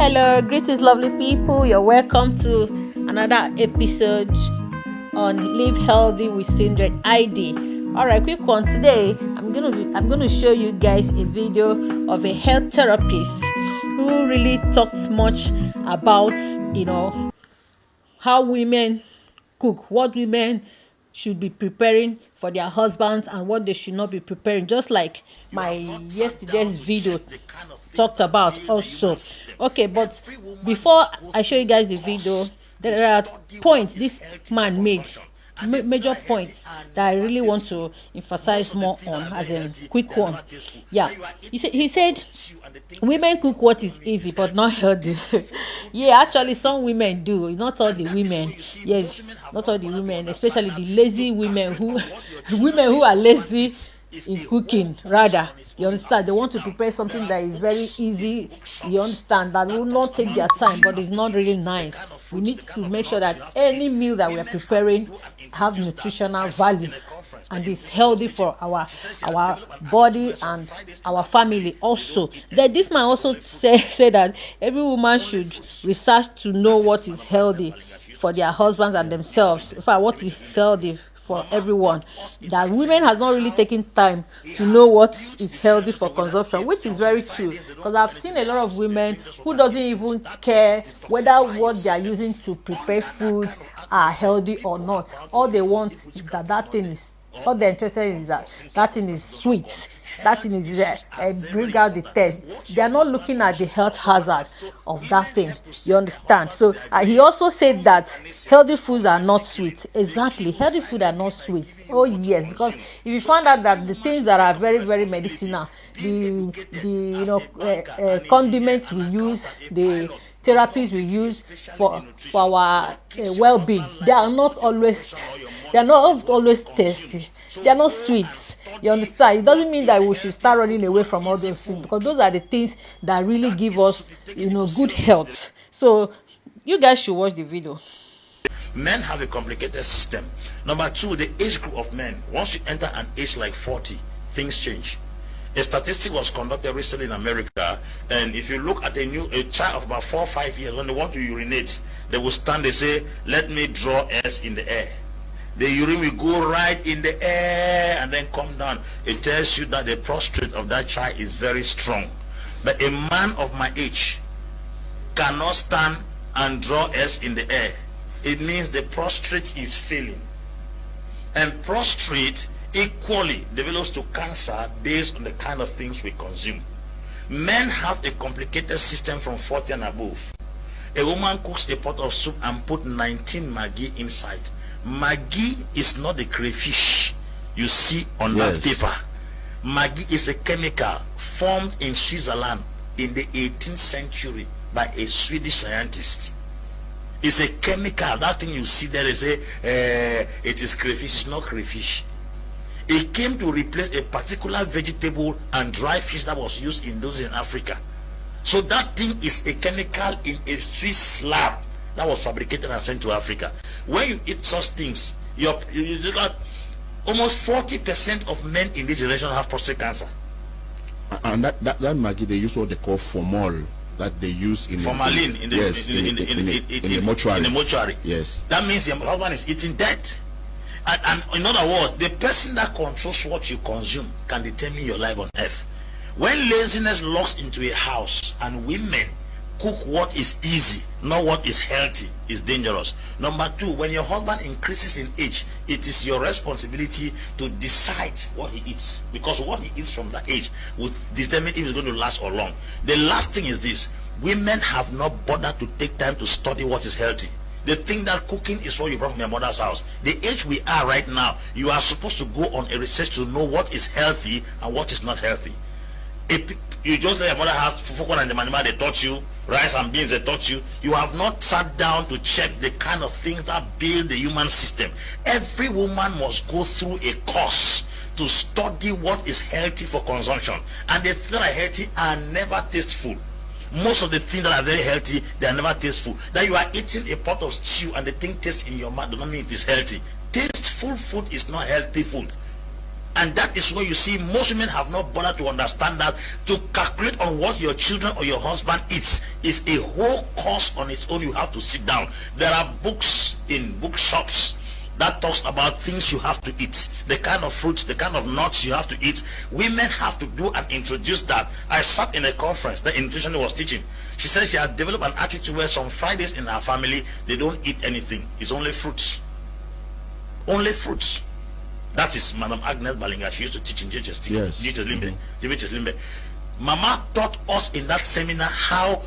Hello, greetings, lovely people. You're welcome to another episode on Live Healthy with Syndrome ID. All right, quick one. Today, I'm gonna show you guys a video of a health therapist who really talks much about how women cook, what women should be preparing for their husbands and what they should not be preparing, just like my yesterday's video talked about also. Okay, but before I show you guys the video, there are points this man made, major points that I really want to emphasize more on, as in quick one. Yeah, he said women cook what is easy but not healthy. Yeah, actually some women do, not all the women. Yes, not all the women, especially the lazy women who are lazy in cooking. Rather, you understand, they want to prepare something that is very easy, you understand, that will not take their time but it's not really nice. We need to make sure that any meal that we are preparing have nutritional value and is healthy for our body and our family also. Then this man also say that every woman should research to know what is healthy for their husbands and themselves. In fact, what is healthy for everyone, that women has not really taken time to know what is healthy for consumption, which is very true, because I've seen a lot of women who doesn't even care whether what they are using to prepare food are healthy or not. All they want is that thing is, all they're interested in is that thing is sweet, that thing is bring out the taste. They are not looking at the health hazard of that thing, you understand. So he also said that healthy foods are not sweet. Exactly, healthy food are not sweet. Oh yes, because if you find out that the things that are very, very medicinal, the condiments we use, the therapies we use for our well-being, they are not always tasty, they are not sweet, you understand. It doesn't mean that we should start running away from all those things, because those are the things that really give us good health. So you guys should watch the video. Men have a complicated system. Number two, the age group of men. Once you enter an age like 40, things change. A statistic was conducted recently in America, and if you look at a child of about 4 or 5 years, when they want to urinate, they will stand, they say, let me draw S in the air. The urine will go right in the air and then come down. It tells you that the prostate of that child is very strong. But a man of my age cannot stand and draw S in the air. It means the prostate is failing. And prostate equally develops to cancer based on the kind of things we consume. Men have a complicated system from 40 and above. A woman cooks a pot of soup and put 19 Maggi inside. Maggi is not the crayfish you see on that paper. Maggi is a chemical formed in Switzerland in the 18th century by a Swedish scientist. It's a chemical. That thing you see there, they say it is crayfish. It's not crayfish. It came to replace a particular vegetable and dry fish that was used in those in Africa. So that thing is a chemical in a Swiss lab that was fabricated and sent to Africa. When you eat such things, you got almost 40% of men in this generation have prostate cancer. And that Maggi, they use what they call formol, that they use in formalin in the mortuary. In the mortuary. Yes. That means your husband is eating death. And in other words, the person that controls what you consume can determine your life on earth. When laziness locks into a house and women cook what is easy, not what is healthy, is dangerous. Number two, when your husband increases in age, it is your responsibility to decide what he eats, because what he eats from that age will determine if it's going to last or long. The last thing is this: women have not bothered to take time to study what is healthy. They think that cooking is what you brought from your mother's house. The age we are right now, you are supposed to go on a research to know what is healthy and what is not healthy. If you just let your mother have fufu and the manima they taught you, rice and beans they taught you, you have not sat down to check the kind of things that build the human system. Every woman must go through a course to study what is healthy for consumption. And the things that are healthy are never tasteful. Most of the things that are very healthy, they are never tasteful. That you are eating a pot of stew and the thing tastes in your mouth does not mean it is healthy. Tasteful food is not healthy food. And that is where you see most women have not bothered to understand that to calculate on what your children or your husband eats is a whole course on its own. You have to sit down. There are books in bookshops that talks about things you have to eat, the kind of fruits, the kind of nuts you have to eat. Women have to do and introduce that. I sat in a conference the nutritionist was teaching. She said she has developed an attitude where some Fridays in her family they don't eat anything. It's only fruits. Only fruits. That is Madam Agnes Balinga. She used to teach in JHST. Yes. JHS Limbe. Mama taught us in that seminar how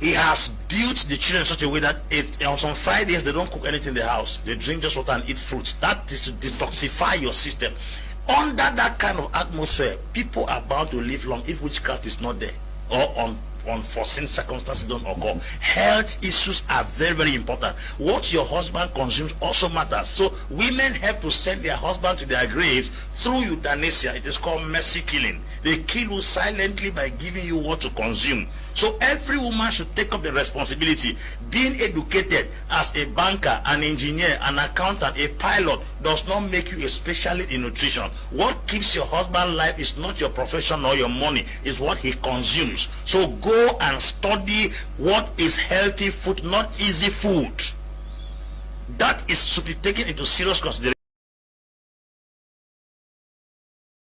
he has built the children in such a way that on some Fridays they don't cook anything in the house. They drink just water and eat fruits. That is to detoxify your system. Under that kind of atmosphere, people are bound to live long if witchcraft is not there or unforeseen circumstances don't occur. Health issues are very, very important. What your husband consumes also matters. So women have to send their husband to their graves through euthanasia. It is called mercy killing. They kill you silently by giving you what to consume. So every woman should take up the responsibility. Being educated as a banker, an engineer, an accountant, a pilot does not make you a specialist in nutrition. What keeps your husband alive is not your profession or your money, it's what he consumes. So go and study what is healthy food, not easy food. That is to be taken into serious consideration.